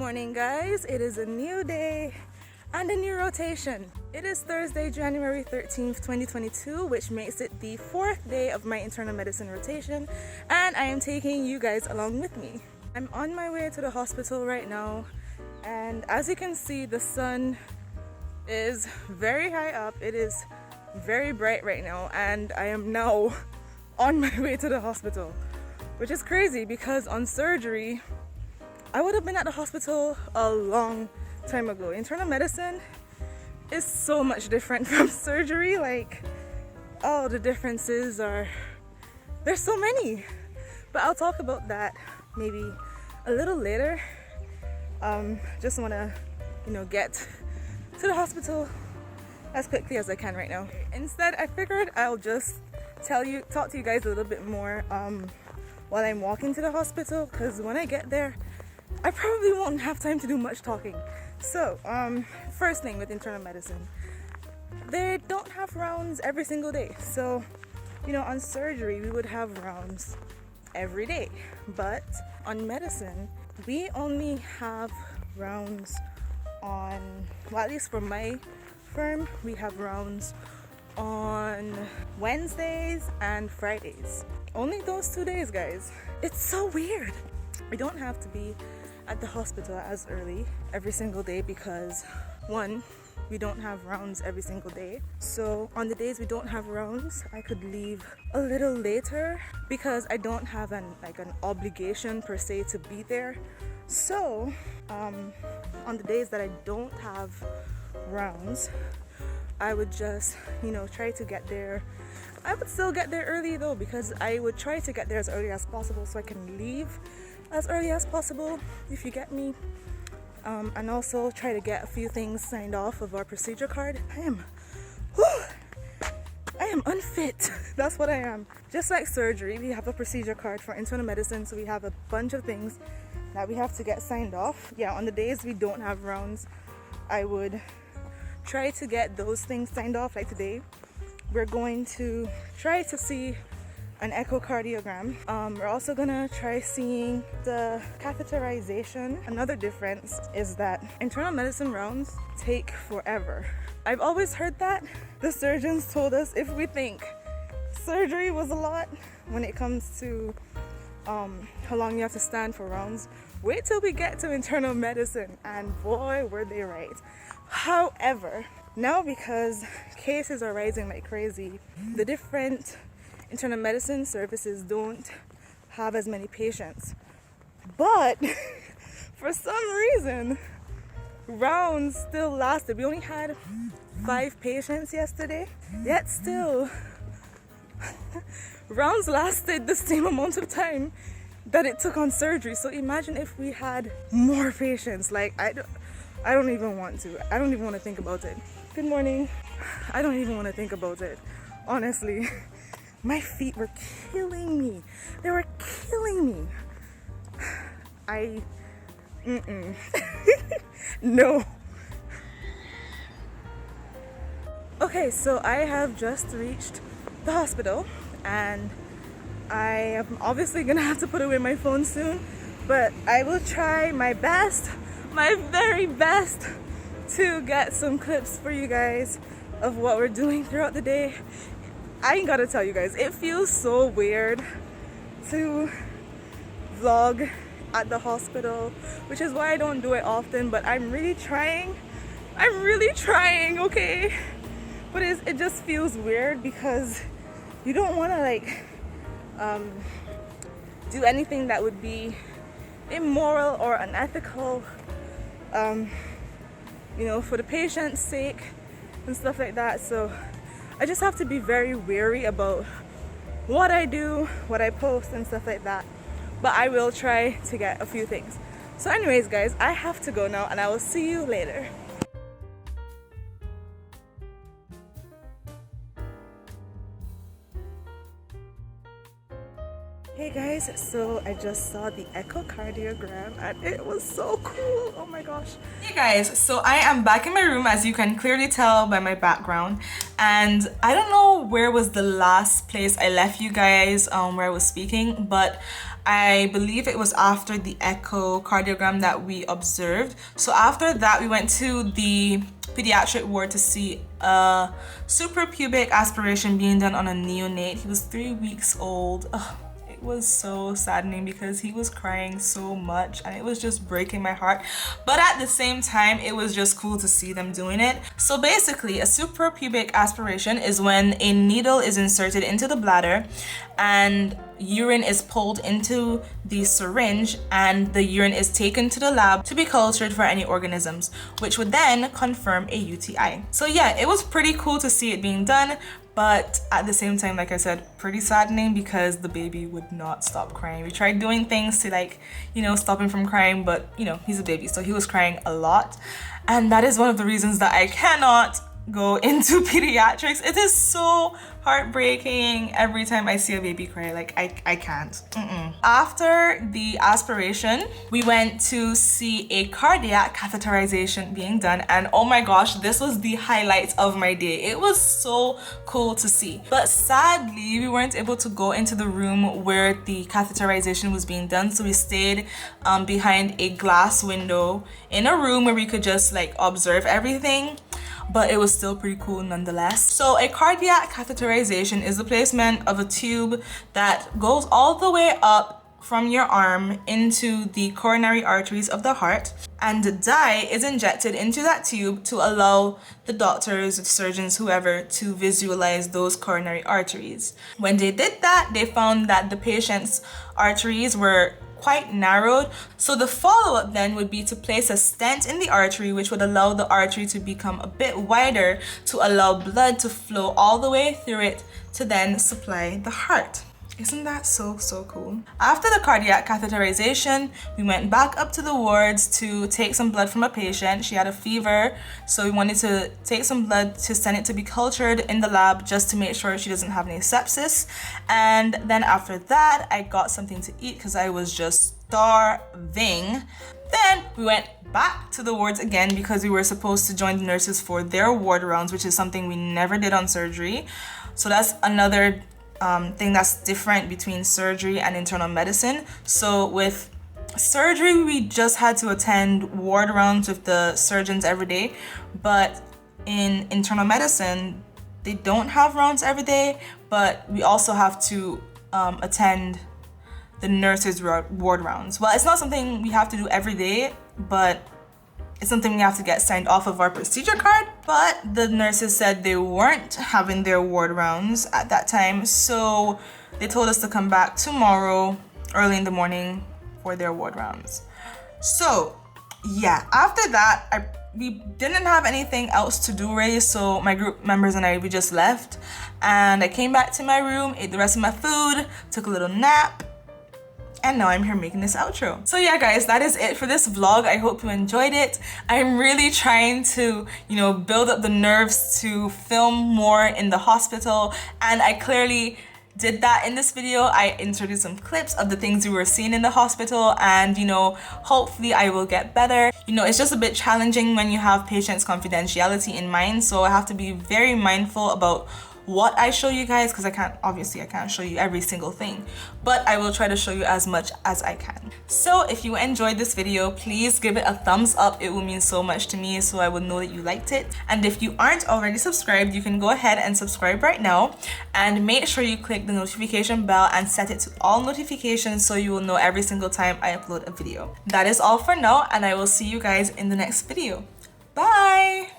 morning, guys. It is a new day and a new rotation. It is Thursday, January 13th, 2022, which makes it the 4th day of my internal medicine rotation, and I am taking you guys along with me. I'm on my way to the hospital right now, and as you can see, the sun is very high up. It is very bright right now, and I am now on my way to the hospital, which is crazy because on surgery I would have been at the hospital a long time ago. Internal medicine is so much different from surgery. Like, oh, the differences are, there's so many, but I'll talk about that maybe a little later. Just want to get to the hospital as quickly as I can right now. Instead, I figured I'll just talk to you guys a little bit more while I'm walking to the hospital, because when I get there I probably won't have time to do much talking. So first thing with internal medicine, they don't have rounds every single day. So on surgery we would have rounds every day, but on medicine we only have rounds on, well, at least for my firm, we have rounds on Wednesdays and Fridays. Only those 2 days, guys. It's so weird. We don't have to be at the hospital as early every single day because, one, we don't have rounds every single day. So on the days we don't have rounds, I could leave a little later because I don't have an obligation per se to be there. So on the days that I don't have rounds, I would just try to get there. I would still get there early though, because I would try to get there as early as possible so I can leave as early as possible, if you get me. And also try to get a few things signed off of our procedure card. I am unfit. That's what I am. Just like surgery, we have a procedure card for internal medicine, so we have a bunch of things that we have to get signed off. Yeah, on the days we don't have rounds, I would try to get those things signed off. Like today, we're going to try to see an echocardiogram. We're also gonna try seeing the catheterization. Another difference is that internal medicine rounds take forever. I've always heard that. The surgeons told us if we think surgery was a lot when it comes to how long you have to stand for rounds, wait till we get to internal medicine, and boy were they right. However, now because cases are rising like crazy, the different internal medicine services don't have as many patients, but for some reason rounds still lasted. We only had 5 patients yesterday, yet still rounds lasted the same amount of time that it took on surgery. So imagine if we had more patients. Like, I don't even want to think about it. Good morning. I don't even want to think about it, honestly. My feet were killing me. They were killing me. No. Okay, so I have just reached the hospital, and I am obviously gonna have to put away my phone soon, but I will try my best, my very best, to get some clips for you guys of what we're doing throughout the day. I ain't gotta tell you guys, it feels so weird to vlog at the hospital, which is why I don't do it often, but I'm really trying, okay? But it just feels weird because you don't want to do anything that would be immoral or unethical, for the patient's sake and stuff like that. So I just have to be very wary about what I do, what I post and stuff like that. But I will try to get a few things. So anyways, guys, I have to go now, and I will see you later. Hey guys, so I just saw the echocardiogram and it was so cool. Oh my gosh. Hey guys, so I am back in my room, as you can clearly tell by my background, and I don't know where was the last place I left you guys where I was speaking, but I believe it was after the echocardiogram that we observed. So after that, we went to the pediatric ward to see a suprapubic aspiration being done on a neonate. He was 3 weeks old. Ugh. It was so saddening because he was crying so much and it was just breaking my heart, but at the same time it was just cool to see them doing it. So basically, a suprapubic aspiration is when a needle is inserted into the bladder and urine is pulled into the syringe, and the urine is taken to the lab to be cultured for any organisms, which would then confirm a UTI. So yeah, it was pretty cool to see it being done, but at the same time, like I said, pretty saddening because the baby would not stop crying. We tried doing things to, like, you know, stop him from crying, but you know, he's a baby, so he was crying a lot. And that is one of the reasons that I cannot go into pediatrics. It is so heartbreaking every time I see a baby cry. Like, I can't. After the aspiration, we went to see a cardiac catheterization being done, and oh my gosh, this was the highlight of my day. It was so cool to see, but sadly we weren't able to go into the room where the catheterization was being done, so we stayed behind a glass window in a room where we could just like observe everything. But it was still pretty cool nonetheless. So a cardiac catheterization is the placement of a tube that goes all the way up from your arm into the coronary arteries of the heart, and dye is injected into that tube to allow the doctors, surgeons, whoever, to visualize those coronary arteries. When they did that, they found that the patient's arteries were quite narrowed, so the follow-up then would be to place a stent in the artery, which would allow the artery to become a bit wider to allow blood to flow all the way through it to then supply the heart. Isn't that so cool? After the cardiac catheterization, we went back up to the wards to take some blood from a patient. She had a fever, so we wanted to take some blood to send it to be cultured in the lab just to make sure she doesn't have any sepsis. And then after that, I got something to eat because I was just starving. Then we went back to the wards again because we were supposed to join the nurses for their ward rounds, which is something we never did on surgery. So that's another thing that's different between surgery and internal medicine. So with surgery, we just had to attend ward rounds with the surgeons every day, but in internal medicine, they don't have rounds every day, but we also have to attend the nurses' ward rounds. Well, it's not something we have to do every day, but it's something we have to get signed off of our procedure card. But the nurses said they weren't having their ward rounds at that time, so they told us to come back tomorrow early in the morning for their ward rounds. So yeah, after that, we didn't have anything else to do really, so my group members and we just left, and I came back to my room, ate the rest of my food, took a little nap, and now I'm here making this outro. So yeah guys, that is it for this vlog. I hope you enjoyed it. I'm really trying to, you know, build up the nerves to film more in the hospital, and I clearly did that in this video. I introduced some clips of the things we were seeing in the hospital, and you know, hopefully I will get better. You know, it's just a bit challenging when you have patients' confidentiality in mind, so I have to be very mindful about what I show you guys, because I can't show you every single thing, but I will try to show you as much as I can. So if you enjoyed this video, please give it a thumbs up. It will mean so much to me, so I will know that you liked it. And if you aren't already subscribed, you can go ahead and subscribe right now, and make sure you click the notification bell and set it to all notifications so you will know every single time I upload a video. That is all for now, and I will see you guys in the next video. Bye!